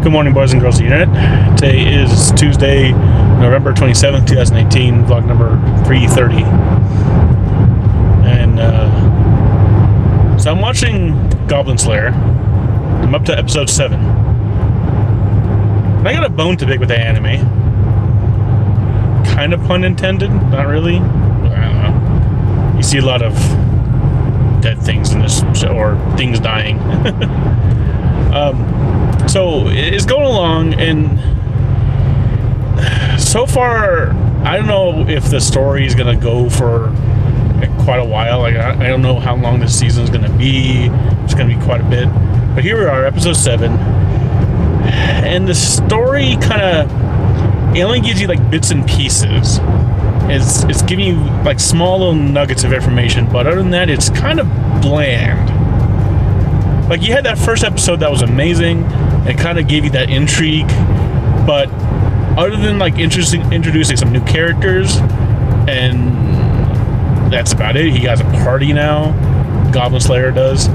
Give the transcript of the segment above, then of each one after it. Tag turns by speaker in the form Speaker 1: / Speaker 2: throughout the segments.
Speaker 1: Good morning, boys and girls of the internet. Today is Tuesday, November 27th, 2018, vlog number 330. And so I'm watching Goblin Slayer. I'm up to episode 7. And I got a bone to pick with the anime. Kind of pun intended, not really. I don't know. You see a lot of dead things in this show, or things dying. So it's going along, and so far I don't know if the story is gonna go for quite a while. Like I don't know how long this season is gonna be. It's gonna be quite a bit, but here we are, episode 7, and the story it only gives you like bits and pieces. It's giving you like small little nuggets of information, but other than that, it's kind of bland. Like, you had that first episode that was amazing. It kind of gave you that intrigue, but other than like introducing some new characters, and that's about it. He has a party now. Goblin Slayer does.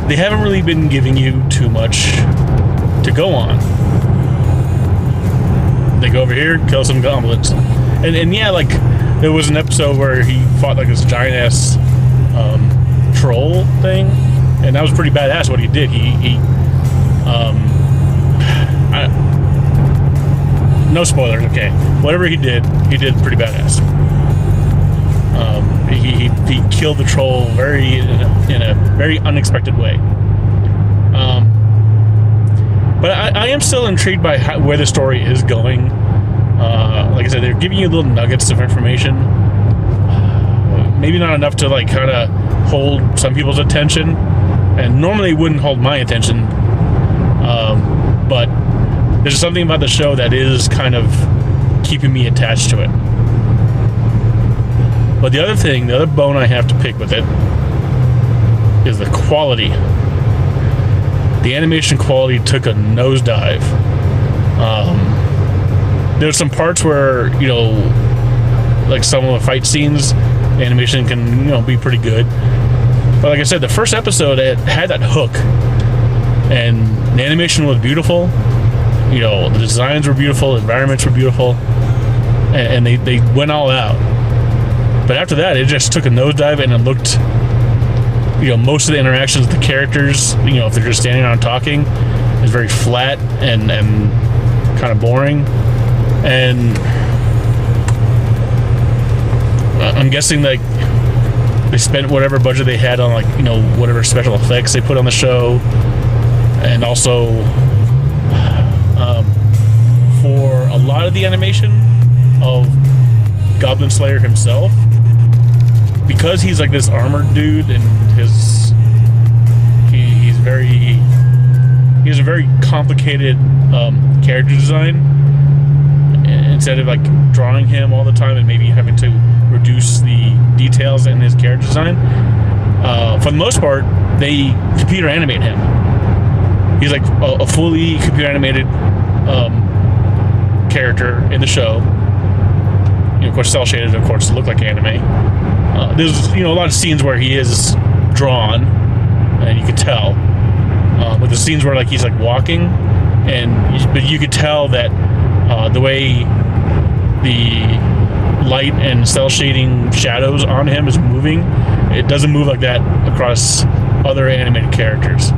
Speaker 1: They haven't really been giving you too much to go on. They go over here, kill some goblins, and yeah, like there was an episode where he fought like this giant ass troll thing, and that was pretty badass what he did. No spoilers, okay. Whatever he did pretty badass. He killed the troll in a very unexpected way. But I am still intrigued by where the story is going. Like I said, they're giving you little nuggets of information. Maybe not enough to like kind of hold some people's attention, and normally it wouldn't hold my attention. But there's something about the show that is kind of keeping me attached to it. But the other bone I have to pick with it is the quality. The animation quality took a nosedive. There's some parts where, like some of the fight scenes, the animation can, be pretty good. But like I said, the first episode, it had that hook, and the animation was beautiful. The designs were beautiful, the environments were beautiful, and they went all out. But after that, it just took a nosedive, and it looked, most of the interactions with the characters, if they're just standing around talking, is very flat and kind of boring. And I'm guessing like they spent whatever budget they had on whatever special effects they put on the show, and also for a lot of the animation of Goblin Slayer himself, because he's like this armored dude, and he has a very complicated character design. Instead of like drawing him all the time and maybe having to reduce the details in his character design, for the most part, they computer animate him. He's like a fully computer animated character in the show. Of course, cell shaded, of course, to look like anime. There's a lot of scenes where he is drawn, and you can tell. But the scenes where like he's like walking, but you could tell that the way the light and cell shading shadows on him is moving, it doesn't move like that across other animated characters.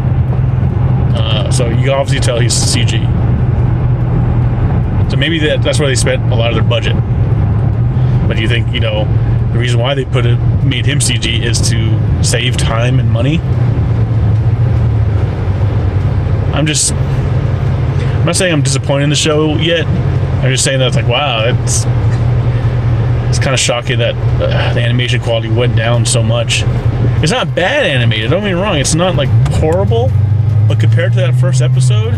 Speaker 1: So you can obviously tell he's CG. So maybe that's where they spent a lot of their budget. But do you think, the reason why they made him CG is to save time and money? I'm not saying I'm disappointed in the show yet. I'm just saying that it's like, wow, it's kind of shocking that the animation quality went down so much. It's not bad animated, don't get me wrong. It's not like horrible, but compared to that first episode,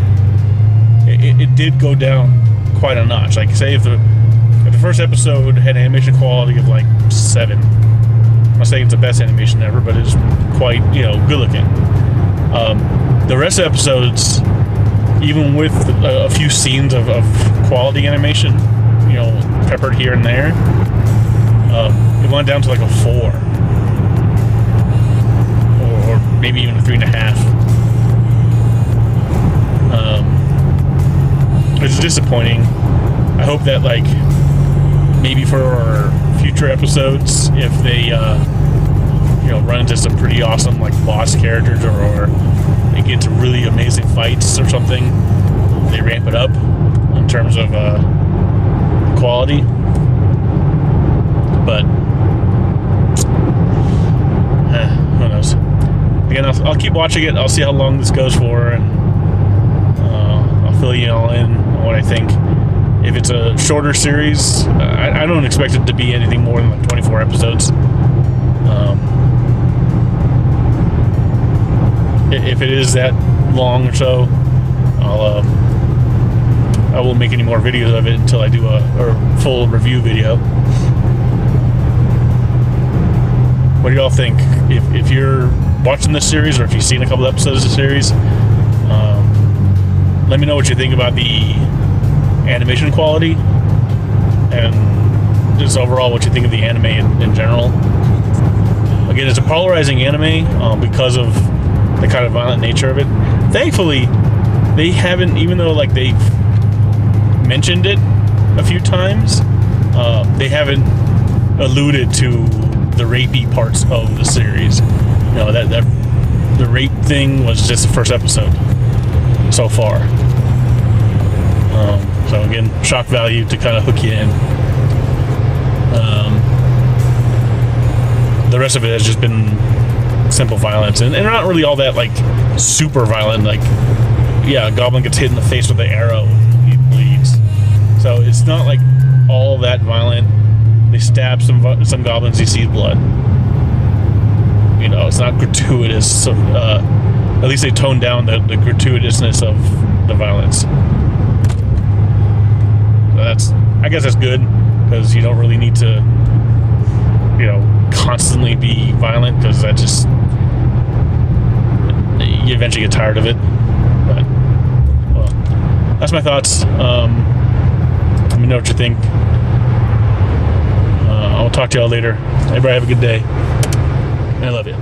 Speaker 1: it did go down quite a notch. Like, say if the first episode had animation quality of like 7, I'm not saying it's the best animation ever, but it's quite good looking. The rest of the episodes, even with a few scenes of quality animation, peppered here and there, it went down to like a 4, or maybe even a 3.5. disappointing. I hope that, like, maybe for future episodes, if they run into some pretty awesome, like, boss characters, or they get to really amazing fights or something, they ramp it up in terms of quality. But who knows? Again, I'll keep watching it. I'll see how long this goes for, and I'll fill you all in on what I think. If it's a shorter series, I don't expect it to be anything more than like 24 episodes. If it is that long or so, I won't make any more videos of it until I do a full review video. What do y'all think? If you're watching this series, or if you've seen a couple episodes of the series, let me know what you think about the animation quality, and just overall what you think of the anime in general. Again, it's a polarizing anime because of the kind of violent nature of it. Thankfully, they haven't, even though like they've mentioned it a few times, they haven't alluded to the rapey parts of the series. That the rape thing was just the first episode so far. So again, shock value to kind of hook you in. The rest of it has just been simple violence, and not really all that like super violent. Like, yeah, a goblin gets hit in the face with an arrow, he bleeds. So it's not like all that violent. They stab some goblins, you see blood. It's not gratuitous. So, at least they toned down the gratuitousness of the violence. So I guess that's good, because you don't really need to, constantly be violent, because that just, you eventually get tired of it. But, well, that's my thoughts. Let me know what you think. I'll talk to y'all later. Everybody have a good day. I love you.